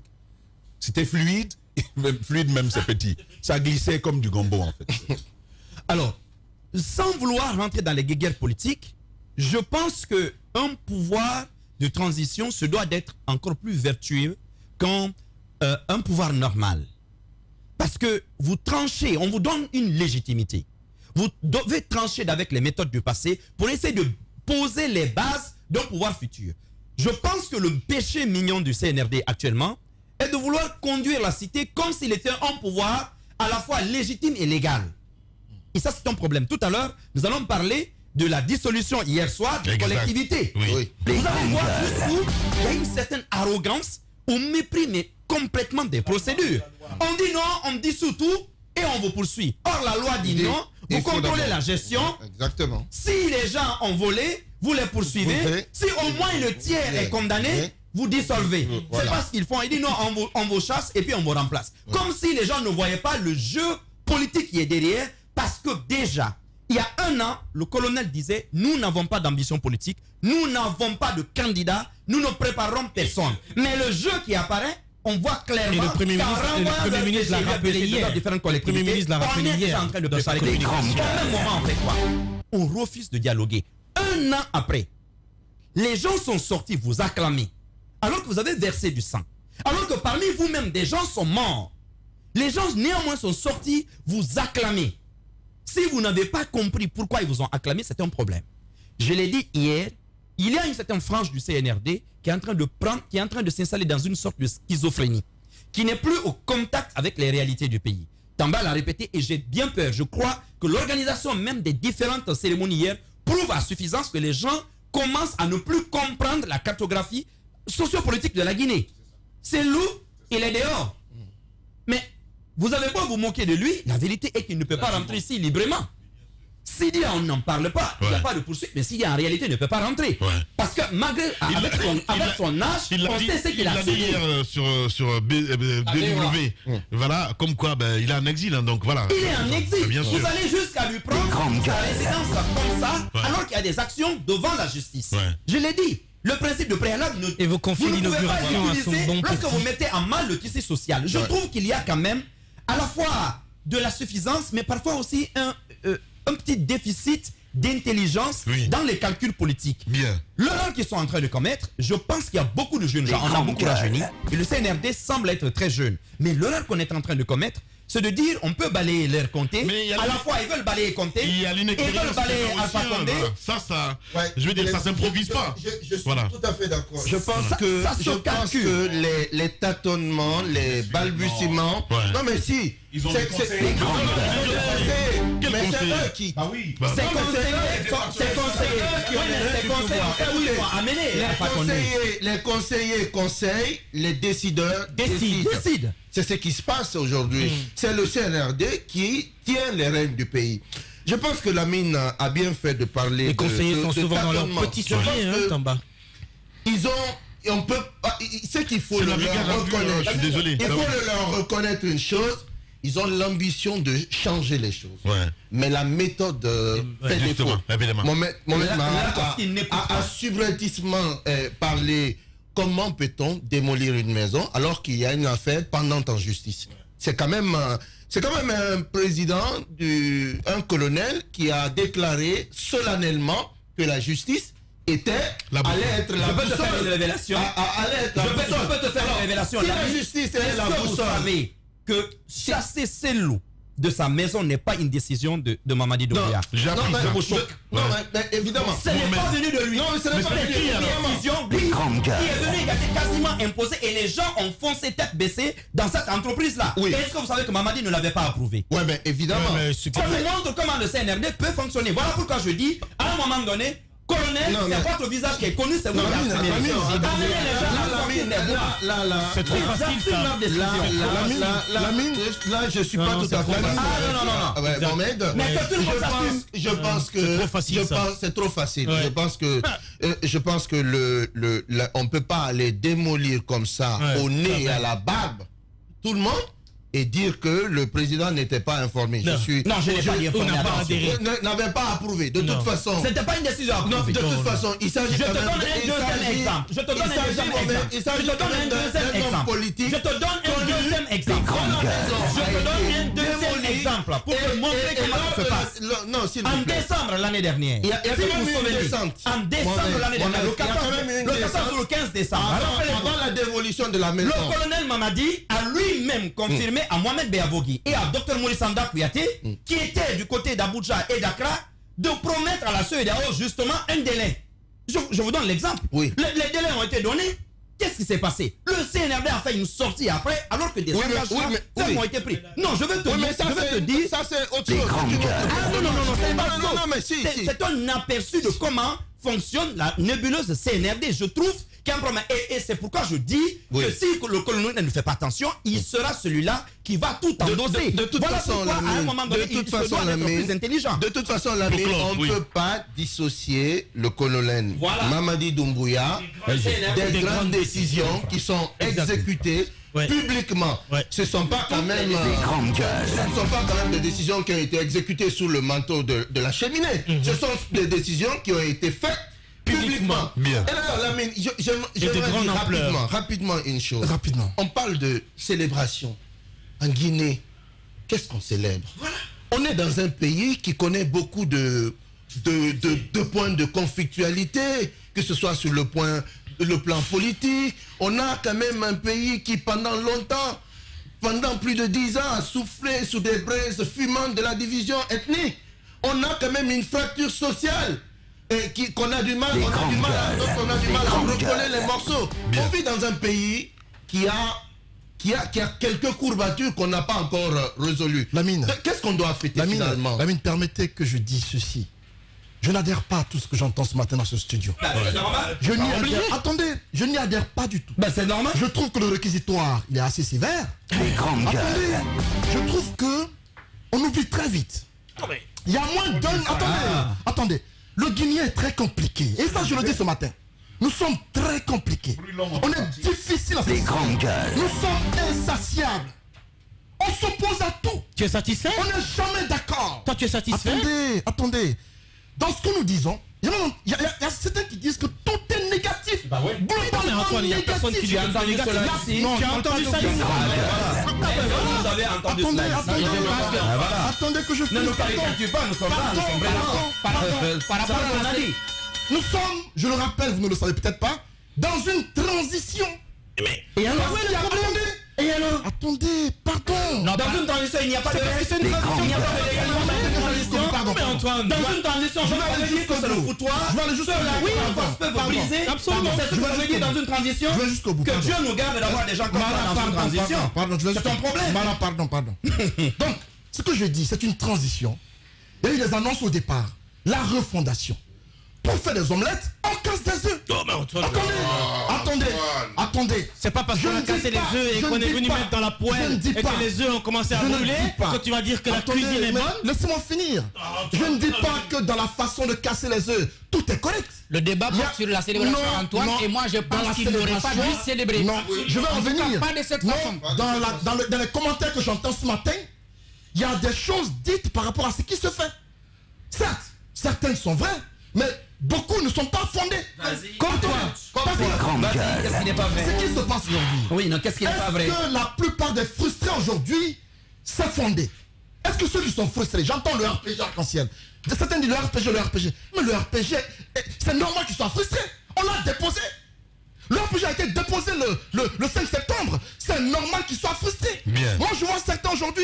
C'était fluide, fluide même c'est petit. Ça glissait comme du gombo en fait. Alors, sans vouloir rentrer dans les guerres politiques, je pense qu'un pouvoir de transition se doit d'être encore plus vertueux qu'un pouvoir normal. Parce que vous tranchez, on vous donne une légitimité. Vous devez trancher avec les méthodes du passé pour essayer de poser les bases d'un pouvoir futur. Je pense que le péché mignon du CNRD actuellement est de vouloir conduire la cité comme s'il était un pouvoir à la fois légitime et légal. Et ça, c'est un problème. Tout à l'heure, nous allons parler de la dissolution hier soir de collectivité. Oui. Vous allez voir jusqu'où il y a une certaine arrogance au mépris, mais complètement des procédures. On dit non, on dissout tout et on vous poursuit. Or, la loi dit non, vous contrôlez la gestion. Exactement. Si les gens ont volé, vous les poursuivez. Si au moins le tiers est condamné, vous dissolvez. C'est pas ce qu'ils font. Ils disent non, on vous chasse et puis on vous remplace. Comme si les gens ne voyaient pas le jeu politique qui est derrière. Parce que déjà, il y a un an, le colonel disait, nous n'avons pas d'ambition politique, nous n'avons pas de candidat, nous ne préparons personne. Mais le jeu qui apparaît, on voit clairement. Et le Premier ministre l'a rappelé hier. Le Premier ministre l'a rappelé hier. Dans sa communication. À un moment, on fait quoi? On refuse de dialoguer. Un an après, les gens sont sortis vous acclamer, alors que vous avez versé du sang. Alors que parmi vous-même, des gens sont morts. Les gens néanmoins sont sortis vous acclamer. Si vous n'avez pas compris pourquoi ils vous ont acclamé, c'est un problème. Je l'ai dit hier, il y a une certaine frange du CNRD qui est en train de s'installer dans une sorte de schizophrénie, qui n'est plus au contact avec les réalités du pays. Tamba l'a répété et j'ai bien peur. Je crois que l'organisation même des différentes cérémonies hier prouve à suffisance que les gens commencent à ne plus comprendre la cartographie sociopolitique de la Guinée. C'est loup, il est dehors. Mais vous avez beau vous moquer de lui, la vérité est qu'il ne peut pas rentrer ici librement. Sidia, on n'en parle pas. Il n'y a pas de poursuite, mais Sidia, en réalité, ne peut pas rentrer. Parce que malgré, avec son âge, on sait ce qu'il a dit hier sur BW. Voilà, comme quoi, il est en exil. Hein, donc voilà. Il est en exil. Bien sûr. Vous allez jusqu'à lui prendre sa résidence comme ça, alors qu'il y a des actions devant la justice. Je l'ai dit. Le principe de préalable, et vous confiez l'inauguration à son bon lorsque vous mettez en mal le tissu social. Je trouve qu'il y a quand même à la fois de la suffisance, mais parfois aussi un petit déficit d'intelligence dans les calculs politiques. L'erreur qu'ils sont en train de commettre, je pense qu'il y a beaucoup de jeunes gens, on a beaucoup rajeunis, et le CNRD semble être très jeune. Mais l'erreur qu'on est en train de commettre, c'est de dire on peut balayer l'air Conté, à la fois ils veulent balayer Conté, ils veulent balayer Alpha Condé. Je veux dire, ça s'improvise pas. Je suis tout à fait d'accord. Je pense que les tâtonnements, les balbutiements, non mais si, ils ont des conseillers. Mais c'est eux qui... Ah oui. C'est conseillers. Les conseillers conseillent, les décideurs décident. C'est ce qui se passe aujourd'hui. C'est le CNRD qui tient les rênes du pays. Je pense que Lamine a bien fait de parler. Les conseillers sont souvent dans leur petit soulier, Tamba. Ils ont... On peut... Ce qu'il faut leur reconnaître... Je suis désolé. Il faut leur reconnaître une chose. Ils ont l'ambition de changer les choses. Mais la méthode fait défaut. Mohamed a subrepticement parlé comment peut-on démolir une maison alors qu'il y a une affaire pendante en justice. C'est quand même un président, un colonel qui a déclaré solennellement que la justice allait être la boussole. Je peux te faire une révélation. Je peux te faire une révélation. Si la justice est la boussole. Que chasser ces loups de sa maison n'est pas une décision de Mamadi Doumbouya. Non, mais évidemment. Ce n'est pas venu de lui. Non, mais ce n'est pas venu de lui. Décision qui est venue, il a été quasiment imposé et les gens ont foncé tête baissée dans cette entreprise-là. Est-ce que vous savez que Mamadi ne l'avait pas approuvé? Oui, mais évidemment. Ça vous montre comment le CNRD peut fonctionner. Voilà pourquoi je dis, à un moment donné, colonel, c'est votre visage qui est connu, c'est vous qui assumez les choses. C'est trop facile ça. Là, je suis pas tout à fait d'accord. Mohamed, je pense que c'est trop facile. Je pense que on peut pas aller démolir comme ça au nez et à la barbe tout le monde et dire que le président n'était pas informé. Non, je n'ai pas dit informé. N'avait pas approuvé. De toute façon. C'était pas une décision approuvée. Non, de toute façon, il s'agit Je te donne un deuxième exemple. Je te donne un deuxième exemple. Pour te montrer comment ça se passe. En décembre l'année dernière. En décembre l'année dernière. Le 15 décembre. Avant la dévolution de la maison. Le colonel Mamadi a lui-même confirmé à Mohamed Beavogui et à Dr Moussanda Kouyaté, qui étaient du côté d'Abuja et d'Accra, de promettre à la CEDEAO justement un délai. Je vous donne l'exemple. Les délais ont été donnés. Qu'est-ce qui s'est passé? Le CNRD a fait une sortie après, alors que des engagements ont été pris. Non, je veux te dire. Ça, c'est autre chose. C'est un aperçu de comment fonctionne la nébuleuse CNRD. Je trouve qu'il y a un problème. Et c'est pourquoi je dis que si le colonel ne fait pas attention, il sera celui-là qui va tout endosser. De toute façon, à un moment donné, il doit être plus intelligent. De toute façon, on ne peut pas dissocier le colonel Mamadi Doumbouya des grandes décisions qui sont exécutées publiquement. Ce ne sont pas quand même des décisions qui ont été exécutées sous le manteau de la cheminée. Ce sont des décisions qui ont été faites publiquement. Bien. Et là, Lamine, j'aimerais dire rapidement une chose. On parle de célébration. En Guinée, qu'est-ce qu'on célèbre? On est dans un pays qui connaît beaucoup de points de conflictualité, que ce soit sur le plan politique. On a quand même un pays qui, pendant plus de 10 ans, a soufflé sous des braises fumantes de la division ethnique. On a quand même une fracture sociale qu'on a du mal à recoller les morceaux. On vit dans un pays qui a quelques courbatures qu'on n'a pas encore résolues. Lamine, qu'est-ce qu'on doit fêter finalement? Lamine, permettez que je dise ceci. Je n'adhère pas à tout ce que j'entends ce matin dans ce studio. C'est normal. Attendez, je n'y adhère pas du tout. C'est normal. Je trouve que le réquisitoire, il est assez sévère. Attendez, je trouve que on oublie très vite Il y a moins d'un... Attendez. Le Guinéen est très compliqué. Et ça, je le dis ce matin. Nous sommes très compliqués. On est difficile à faire. Les grandes gueules. Nous sommes insatiables. On s'oppose à tout. Tu es satisfait? On n'est jamais d'accord. Toi, tu es satisfait? Attendez. Dans ce que nous disons, il y a certains qui disent que tout est négatif. Bah ouais. Mais Antoine, il n'y a personne qui lui a entendu cela ici. Non, tu as entendu ça ici? Vous avez entendu cela. Attendez que je finisse. Ne nous caricaturez pas, nous sommes là, nous sommes là. Par rapport à ce qu'on a dit. Nous sommes, je le rappelle, vous ne le savez peut-être pas, dans une transition. Et alors, attendez, pardon. Non, dans une transition, il n'y a pas de transition. Il n'y a pas de transition. Mais Antoine, dans une transition, je vais aller dire que c'est le foutoir. Je vais aller jusqu'au bout. Oui, la force peut vous briser. Absolument. C'est ce que je veux dire dans une transition. Je vais jusqu'au bout. Que Dieu nous garde d'avoir des gens comme ça dans une transition. C'est ton problème. Pardon. Donc, ce que je dis, c'est une transition. Il y a eu des annonces au départ. La refondation. Pour faire des omelettes, on casse des œufs. Attendez. C'est pas parce qu'on a cassé les œufs et qu'on est venu mettre dans la poêle et que les œufs ont commencé à brûler que tu vas dire que la cuisine est bonne. Laissez-moi finir. Je ne dis pas que dans la façon de casser les œufs, tout est correct. Le débat porte sur la célébration, Antoine, et moi je pense qu'il n'aurait pas dû célébrer. Non, je vais en venir. Pas de cette façon. Dans les commentaires que j'entends ce matin, il y a des choses dites par rapport à ce qui se fait. Certes, certaines sont vraies, mais beaucoup ne sont pas fondées. Comme toi. Qu'est-ce qui n'est pas vrai? Ce qui se passe aujourd'hui. Oui, non, qu'est-ce qui n'est pas vrai? Est-ce que la plupart des frustrés aujourd'hui, c'est fondé? Est-ce que ceux qui sont frustrés, j'entends le RPG arc-en-ciel. Certains disent le RPG. Mais le RPG, c'est normal qu'ils soient frustrés. On l'a déposé. Le RPG a été déposé le 5 septembre. C'est normal qu'ils soient frustrés. Bien. Moi, je vois certains aujourd'hui.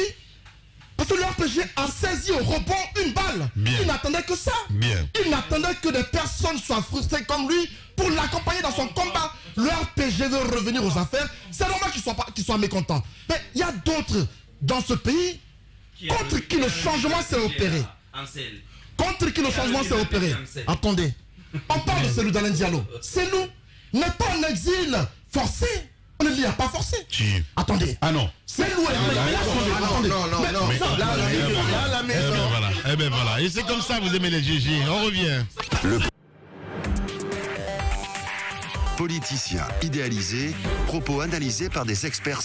Parce que le RPG a saisi au rebond une balle. Bien. Il n'attendait que ça. Bien. Il n'attendait que des personnes soient frustrées comme lui pour l'accompagner dans son combat. Le RPG veut revenir aux affaires. C'est normal qu'il soit mécontent. Mais il y a d'autres dans ce pays contre qui le changement s'est opéré. Contre qui le changement s'est opéré. Attendez. On parle de celui d'Alain Diallo. Cellou n'est pas en exil forcé. On ne l'y a pas forcé. Attendez. Ah non. C'est loué. Non. La maison. Eh ben voilà. Et c'est comme ça vous aimez les GG. On revient. Politicien idéalisé, propos analysés par des experts.